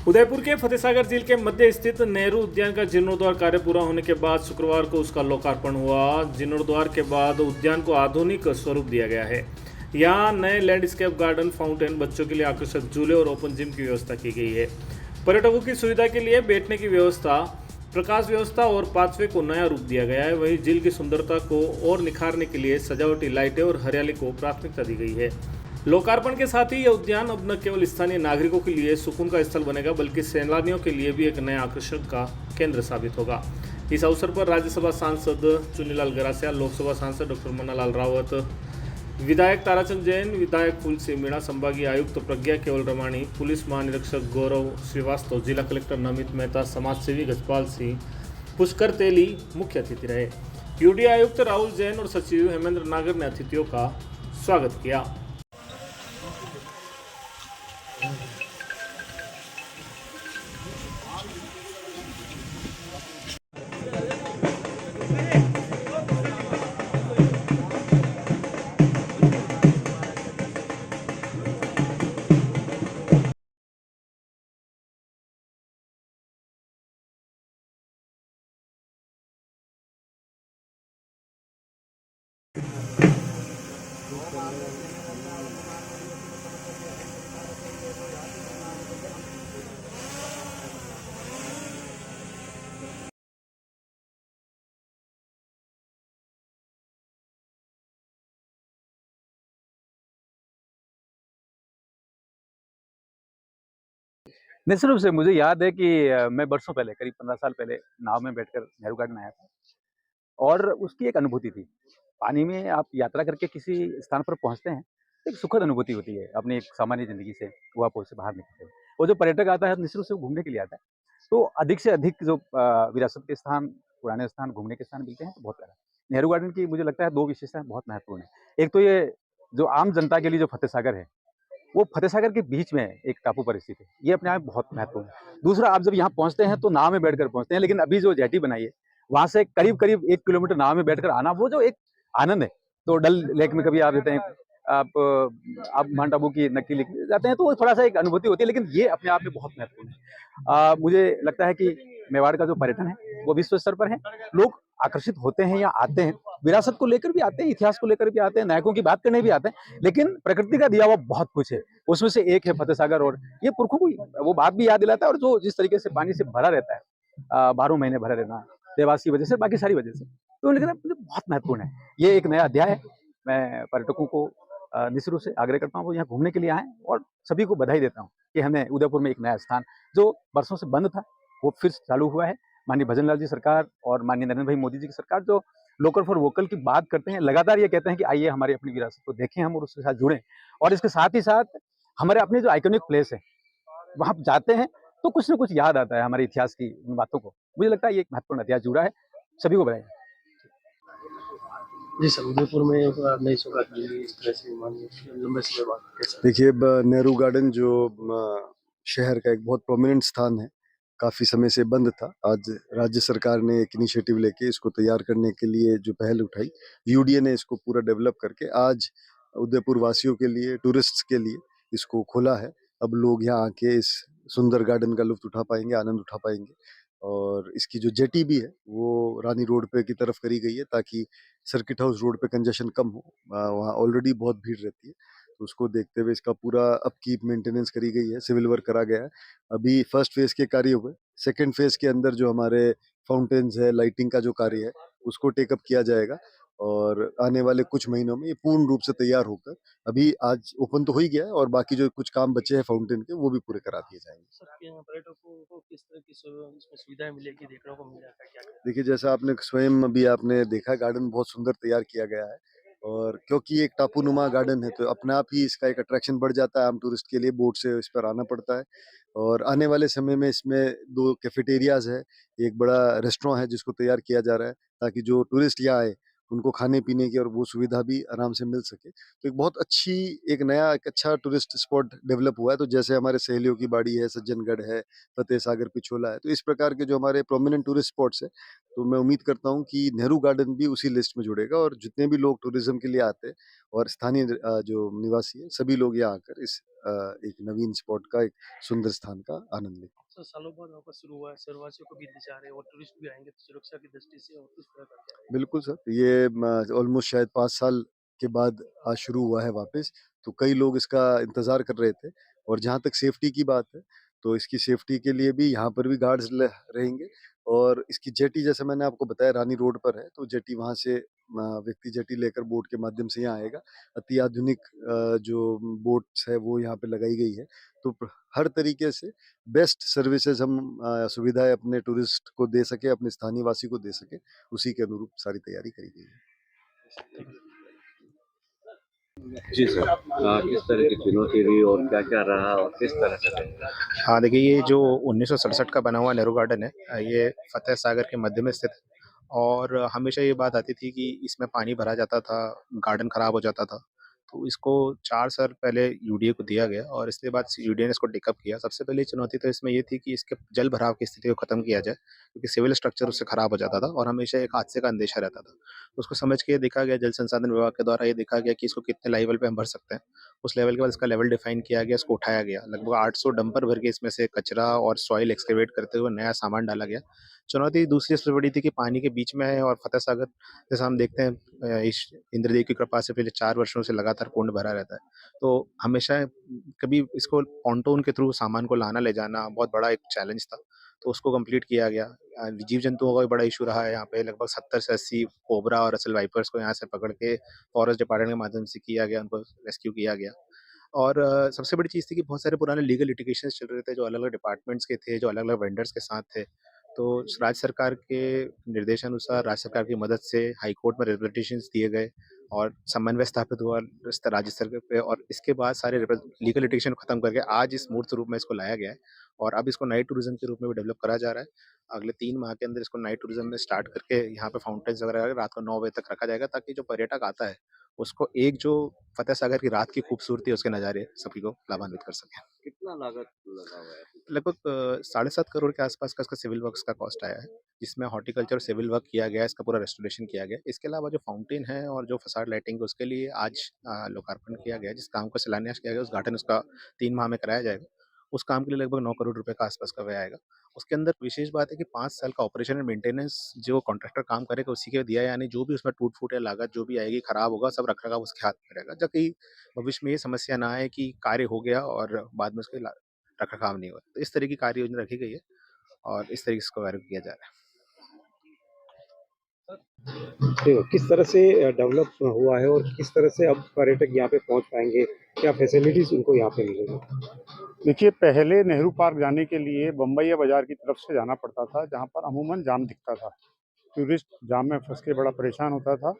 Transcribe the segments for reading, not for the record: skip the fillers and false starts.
उदयपुर के फतेहसागर झील के मध्य स्थित नेहरू उद्यान का जीर्णोद्धार कार्य पूरा होने के बाद शुक्रवार को उसका लोकार्पण हुआ। जीर्णोद्धार के बाद उद्यान को आधुनिक स्वरूप दिया गया है। यहाँ नए लैंडस्केप गार्डन, फाउंटेन, बच्चों के लिए आकर्षक झूले और ओपन जिम की व्यवस्था की गई है। पर्यटकों की सुविधा के लिए बैठने की व्यवस्था, प्रकाश व्यवस्था और पाथवे को नया रूप दिया गया है। वहीं झील की सुंदरता को और निखारने के लिए सजावटी लाइटें और हरियाली को प्राथमिकता दी गई है। लोकार्पण के साथ ही यह उद्यान अब न केवल स्थानीय नागरिकों के लिए सुकून का स्थल बनेगा, बल्कि सैलानियों के लिए भी एक नया आकर्षण का केंद्र साबित होगा। इस अवसर पर राज्यसभा सांसद चुन्नीलाल गरासिया, लोकसभा सांसद डॉक्टर मन्नालाल रावत, विधायक ताराचंद जैन, विधायक फूलसिंह मीणा, संभागीय आयुक्त प्रज्ञा केवल रमाणी, पुलिस महानिरीक्षक गौरव श्रीवास्तव, जिला कलेक्टर नमित मेहता, समाजसेवी गजपाल सिंह, पुष्कर तेली मुख्य अतिथि रहे। यूडी आयुक्त राहुल जैन और सचिव हेमेंद्र नागर ने अतिथियों का स्वागत किया। निश्चित रूप से मुझे याद है कि मैं वर्षों पहले, करीब 15 साल पहले नाव में बैठकर नेहरू गार्डन आया था और उसकी एक अनुभूति थी। पानी में आप यात्रा करके किसी स्थान पर पहुँचते हैं, तो एक सुखद अनुभूति होती है अपनी एक सामान्य ज़िंदगी से, ऊहापोह से बाहर निकलते हैं। वो जो पर्यटक आता है निश्चित रूप से वो घूमने के लिए आता है, तो अधिक से अधिक जो विरासत के स्थान, पुराने स्थान, घूमने के स्थान मिलते हैं तो बहुत प्यारा। नेहरू गार्डन की मुझे लगता है 2 विशेषताएँ बहुत महत्वपूर्ण हैं। एक तो ये जो आम जनता के लिए जो फतेहसागर है, वो फतेहसागर के बीच में एक टापू पर स्थित है। ये अपने आप में बहुत महत्वपूर्ण है। दूसरा, आप जब यहाँ पहुँचते हैं तो नाव में बैठकर पहुँचते हैं, लेकिन अभी जो जेटी बनाई है, वहाँ से करीब-करीब 1 किलोमीटर नाव में बैठकर आना, वो जो एक आनंद है, तो डल लेक में कभी आप जाते हैं, आप माउंट आबू की नक्की लेक जाते हैं, तो वो थोड़ा-सा एक अनुभूति होती है, लेकिन ये अपने आप में बहुत महत्वपूर्ण है। मुझे लगता है कि मेवाड़ का जो पर्यटन है, वो विश्व स्तर पर है। लोग आकर्षित होते हैं या आते हैं, विरासत को लेकर भी आते हैं, इतिहास को लेकर भी आते हैं, नायकों की बात करने भी आते हैं, लेकिन प्रकृति का दिया हुआ बहुत कुछ है। उसमें से एक है फतेहसागर और ये पुरखों को वो बात भी याद दिलाता है और जो जिस तरीके से पानी से भरा रहता है, 12 महीने भरा रहना, देवास की वजह से, बाकी सारी वजह से। तो लेकिन मुझे बहुत महत्वपूर्ण है। ये एक नया अध्याय है। मैं पर्यटकों को निश्चित रूप से आग्रह करता हूँ, वो यहाँ घूमने के लिए आएँ और सभी को बधाई देता हूँ कि हमें उदयपुर में एक नया स्थान, जो वर्षों से बंद था, वो फिर चालू हुआ है। माननीय भजन लाल जी सरकार और माननीय नरेंद्र भाई मोदी जी की सरकार जो लोकल फॉर वोकल की बात करते हैं, लगातार ये कहते हैं कि आइए हमारी अपनी विरासत को देखें हम और उसके साथ जुड़ें। और इसके साथ ही साथ हमारे अपने जो आइकॉनिक प्लेस है, वहाँ जाते हैं तो कुछ न कुछ याद आता है हमारे इतिहास की उन बातों को। मुझे लगता है ये एक महत्वपूर्ण अध्याय जुड़ा है। सभी को बधाई। जी सर, उदयपुर में नई सौगात मिली इस तरह से मानिए लंबे समय बाद कैसा? देखिए, नेहरू गार्डन जो शहर का एक बहुत प्रोमिनेंट स्थान है, काफ़ी समय से बंद था। आज राज्य सरकार ने एक इनिशिएटिव लेके इसको तैयार करने के लिए जो पहल उठाई, यूडीए ने इसको पूरा डेवलप करके आज उदयपुर वासियों के लिए, टूरिस्ट्स के लिए इसको खोला है। अब लोग यहाँ आके इस सुंदर गार्डन का लुत्फ़ उठा पाएँगे, आनंद उठा पाएँगे। और इसकी जो जेटी भी है, वो रानी रोड पे की तरफ करी गई है ताकि सर्किट हाउस रोड पे कंजेशन कम हो। वहाँ ऑलरेडी बहुत भीड़ रहती है, तो उसको देखते हुए इसका पूरा अपकीप मेंटेनेंस करी गई है, सिविल वर्क करा गया है। अभी फर्स्ट फेज़ के कार्य हुए, सेकंड फेज़ के अंदर जो हमारे फाउंटेन्स है, लाइटिंग का जो कार्य है, उसको टेकअप किया जाएगा और आने वाले कुछ महीनों में ये पूर्ण रूप से तैयार होकर अभी आज ओपन तो हो ही गया है और बाकी जो कुछ काम बचे हैं फाउंटेन के, वो भी पूरे करा दिए जाएँगे। सर, पर्यटकों को किस तरह की इसमें सुविधाएं मिलेगी, देखने को मिल जाएगा क्या? देखिए, जैसा आपने स्वयं अभी आपने देखा, गार्डन बहुत सुंदर तैयार किया गया है और क्योंकि एक टापूनुमा गार्डन है, तो अपने आप ही इसका एक अट्रैक्शन बढ़ जाता है। आम टूरिस्ट के लिए बोट से इस पर आना पड़ता है और आने वाले समय में इसमें 2 कैफेटेरियाज़ है, एक बड़ा रेस्टोरेंट है जिसको तैयार किया जा रहा है, ताकि जो टूरिस्ट यहाँ आए, उनको खाने-पीने की और वो सुविधा भी आराम से मिल सके। तो एक बहुत अच्छी एक नया एक अच्छा टूरिस्ट स्पॉट डेवलप हुआ है। तो जैसे हमारे सहेलियों की बाड़ी है, सज्जनगढ़ है, फतेह सागर, पिछोला है, तो इस प्रकार के जो हमारे प्रोमिनेंट टूरिस्ट स्पॉट्स हैं, तो मैं उम्मीद करता हूँ कि नेहरू गार्डन भी उसी लिस्ट में जुड़ेगा और जितने भी लोग टूरिज़्म के लिए आते हैं और स्थानीय जो निवासी हैं, सभी लोग यहाँ आकर इस एक नवीन स्पॉट का, एक सुंदर स्थान का आनंद लें। सर सालों बाद वापस शुरू हुआ है, शहरवासियों को भी दिशा रहे हैं और टूरिस्ट भी आएंगे, तो सुरक्षा की दृष्टि से और किस तरह का क्या रहेगा? बिल्कुल सर, ये ऑलमोस्ट शायद 5 साल के बाद आज शुरू हुआ है वापस, तो कई लोग इसका इंतज़ार कर रहे थे और जहाँ तक सेफ्टी की बात है, तो इसकी सेफ्टी के लिए भी यहाँ पर भी गार्ड्स ल रहेंगे और इसकी जेटी जैसे मैंने आपको बताया रानी रोड पर है, तो जेटी वहाँ से व्यक्ति जेटी लेकर बोट के माध्यम से यहाँ आएगा। अति आधुनिक जो बोट्स है वो यहाँ पे लगाई गई है, तो हर तरीके से बेस्ट सर्विसेज़ हम सुविधाएँ अपने टूरिस्ट को दे सकें, अपने स्थानीय वासी को दे सकें, उसी के अनुरूप सारी तैयारी करी गई है। जी सर। किस तरह की चुनौती रही और क्या-क्या रहा और किस तरह से रहेगा? हाँ, देखिए ये जो 1967 का बना हुआ नेहरू गार्डन है ये फ़तेह सागर के मध्य में स्थित है और हमेशा ये बात आती थी कि इसमें पानी भरा जाता था, गार्डन ख़राब हो जाता था। तो इसको 4 साल पहले यूडीए को दिया गया और इसके बाद यूडीए ने इसको टेकअप किया। सबसे पहली चुनौती तो इसमें ये थी कि इसके जल भराव की स्थिति को ख़त्म किया जाए, क्योंकि सिविल स्ट्रक्चर उससे ख़राब हो जाता था और हमेशा एक हादसे का अंदेशा रहता था। उसको समझ के ये देखा गया, जल संसाधन विभाग के द्वारा ये देखा गया कि इसको कितने लेवल पे हम भर सकते हैं। उस लेवल के बाद इसका लेवल डिफाइन किया गया, इसको उठाया गया। लगभग 800 डंपर भर के इसमें से कचरा और सॉइल एक्सकैवेट करते हुए नया सामान डाला गया। चुनौती दूसरी सबसे बड़ी थी कि पानी के बीच में है और फ़तेह सागर जैसा हम देखते हैं इस इंद्रदेव की कृपा से पिछले 4 वर्षों से लगातार कुंड भरा रहता है। तो हमेशा कभी इसको पॉन्टून के थ्रू सामान को लाना ले जाना बहुत बड़ा एक चैलेंज था। तो उसको कंप्लीट किया गया। जीव-जंतुओं का भी बड़ा इश्यू रहा है यहाँ पे, लगभग 70 से 80 कोबरा और रसेल वाइपर्स को यहाँ से पकड़ के फॉरेस्ट डिपार्टमेंट के माध्यम से किया गया, उनको रेस्क्यू किया गया। और सबसे बड़ी चीज़ थी कि बहुत सारे पुराने लीगल लिटिगेशंस चल रहे थे, जो अलग-अलग डिपार्टमेंट्स के थे, जो अलग-अलग वेंडर्स के साथ थे। तो राज्य सरकार के निर्देशानुसार राज्य सरकार की मदद से हाई कोर्ट में रिप्रेजेंटेशंस दिए गए और समन्वय स्थापित हुआ राज्य सरकार पे और इसके बाद सारे लीगल लिटिगेशन खत्म करके आज इस मूर्त रूप में इसको लाया गया है और अब इसको नाइट टूरिज़्म के रूप में भी डेवलप करा जा रहा है। अगले 3 माह के अंदर इसको नाइट टूरिज़्म में स्टार्ट करके यहाँ पे फाउंटेन्स वगैरह रात को 9 बजे तक रखा जाएगा, ताकि जो पर्यटक आता है, उसको एक जो फ़तेह सागर की रात की खूबसूरती है, उसके नज़ारे सभी को लाभान्वित कर सकें। कितना लागत लगा हुआ है? लगभग 7.5 करोड़ के आसपास का इसका सिविल वर्क्स का कॉस्ट आया है, जिसमें हॉर्टिकल्चर सिविल वर्क किया गया है, इसका पूरा रेस्टोरेशन किया गया है। इसके अलावा जो फाउंटेन है और जो फसाड लाइटिंग है, उसके लिए आज लोकार्पण किया गया है, जिस काम का शिलान्यास किया गया, उद्घाटन उसका 3 माह में कराया जाएगा। उस काम के लिए लगभग 9 करोड़ रुपए का आसपास का व्यय आएगा। उसके अंदर विशेष बात है कि 5 साल का ऑपरेशन एंड मेंटेनेंस जो कॉन्ट्रैक्टर काम करेगा उसी के दिया है, यानी जो भी उसमें टूट-फूट या लागत जो भी आएगी, खराब होगा, सब रख-रखाव उसके हाथ में रहेगा। ताकि भविष्य में ये समस्या ना आए कि कार्य हो गया और बाद में उसके रख-रखाव नहीं हुआ। तो इस तरह की कार्य योजना रखी गई है और इस तरीके से इसको कार्य किया जा रहा है। देखो किस तरह से डेवलप हुआ है और किस तरह से अब पर्यटक यहाँ पे पहुँच पाएँगे? क्या फैसिलिटीज़ उनको यहाँ पे मिलेंगी? देखिए, पहले नेहरू पार्क जाने के लिए बम्बैया बाज़ार की तरफ से जाना पड़ता था, जहाँ पर अमूमन जाम दिखता था। टूरिस्ट जाम में फँस के बड़ा परेशान होता था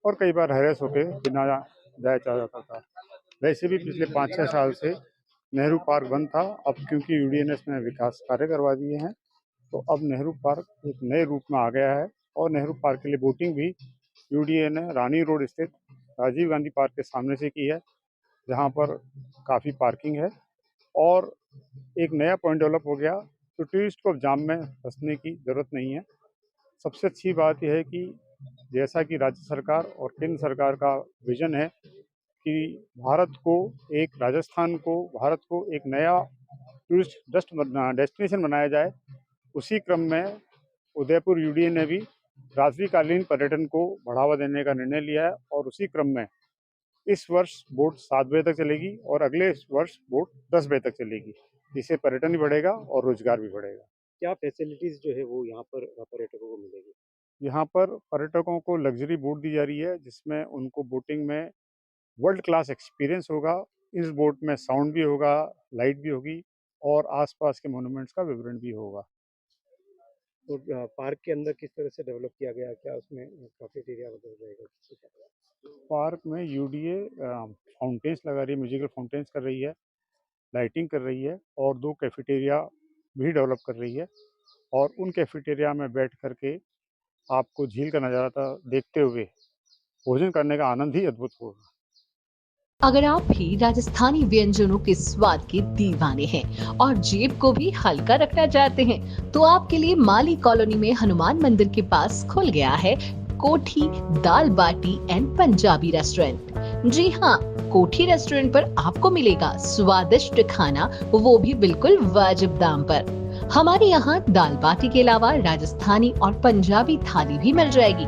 और कई बार हैरेस होके बिना जाए चला जाता था। वैसे भी पिछले 5-6 साल से नेहरू पार्क बंद था। अब क्योंकि यूडीएनएस ने विकास कार्य करवा दिए हैं, तो अब नेहरू पार्क एक नए रूप में आ गया है और नेहरू पार्क के लिए बोटिंग भी यूडीए ने रानी रोड स्थित राजीव गांधी पार्क के सामने से की है, जहाँ पर काफ़ी पार्किंग है और एक नया पॉइंट डेवलप हो गया, तो टूरिस्ट को अब जाम में फंसने की ज़रूरत नहीं है। सबसे अच्छी बात यह है कि जैसा कि राज्य सरकार और केंद्र सरकार का विज़न है कि राजस्थान को, भारत को एक नया टूरिस्ट डेस्टिनेशन बनाया जाए, उसी क्रम में उदयपुर यूडीए ने भी रात्रिकालीन पर्यटन को बढ़ावा देने का निर्णय लिया है और उसी क्रम में इस वर्ष बोट 7 बजे तक चलेगी और अगले वर्ष बोट 10 बजे तक चलेगी। इससे पर्यटन भी बढ़ेगा और रोजगार भी बढ़ेगा। क्या फैसिलिटीज़ जो है वो यहाँ पर पर्यटकों को मिलेगी? यहाँ पर पर्यटकों को लग्जरी बोट दी जा रही है, जिसमें उनको बोटिंग में वर्ल्ड क्लास एक्सपीरियंस होगा। इस बोट में साउंड भी होगा, लाइट भी होगी और आसपास के मॉन्यूमेंट्स का विवरण भी होगा। तो पार्क के अंदर किस तरह से डेवलप किया गया है? क्या उसमें कैफेटेरिया वगैरह रहेगा? पार्क में यूडीए फाउंटेन्स लगा रही है, म्यूजिकल फाउंटेन्स कर रही है, लाइटिंग कर रही है और 2 कैफेटेरिया भी डेवलप कर रही है और उन कैफेटेरिया में बैठ कर के आपको झील का नज़ारा देखते हुए भोजन करने का आनंद ही अद्भुत होगा। अगर आप भी राजस्थानी व्यंजनों के स्वाद के दीवाने हैं और जेब को भी हल्का रखना चाहते हैं, तो आपके लिए माली कॉलोनी में हनुमान मंदिर के पास खुल गया है कोठी दाल बाटी एंड पंजाबी रेस्टोरेंट। जी हाँ, कोठी रेस्टोरेंट पर आपको मिलेगा स्वादिष्ट खाना, वो भी बिल्कुल वाजिब दाम पर। हमारे यहाँ दाल बाटी के अलावा राजस्थानी और पंजाबी थाली भी मिल जाएगी।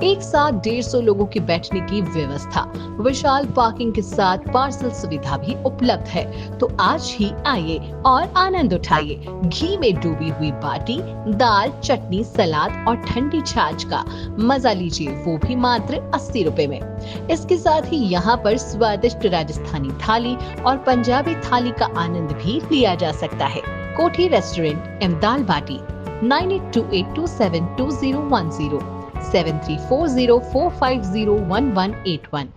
एक साथ 150 लोगों के बैठने की व्यवस्था, विशाल पार्किंग के साथ पार्सल सुविधा भी उपलब्ध है। तो आज ही आइए और आनंद उठाइए घी में डूबी हुई बाटी, दाल, चटनी, सलाद और ठंडी छाछ का मजा लीजिए, वो भी मात्र 80 रुपए में। इसके साथ ही यहाँ पर स्वादिष्ट राजस्थानी थाली और पंजाबी थाली का आनंद भी लिया जा सकता है। कोठी रेस्टोरेंट एंड दाल बाटी 9828272010 734045011181।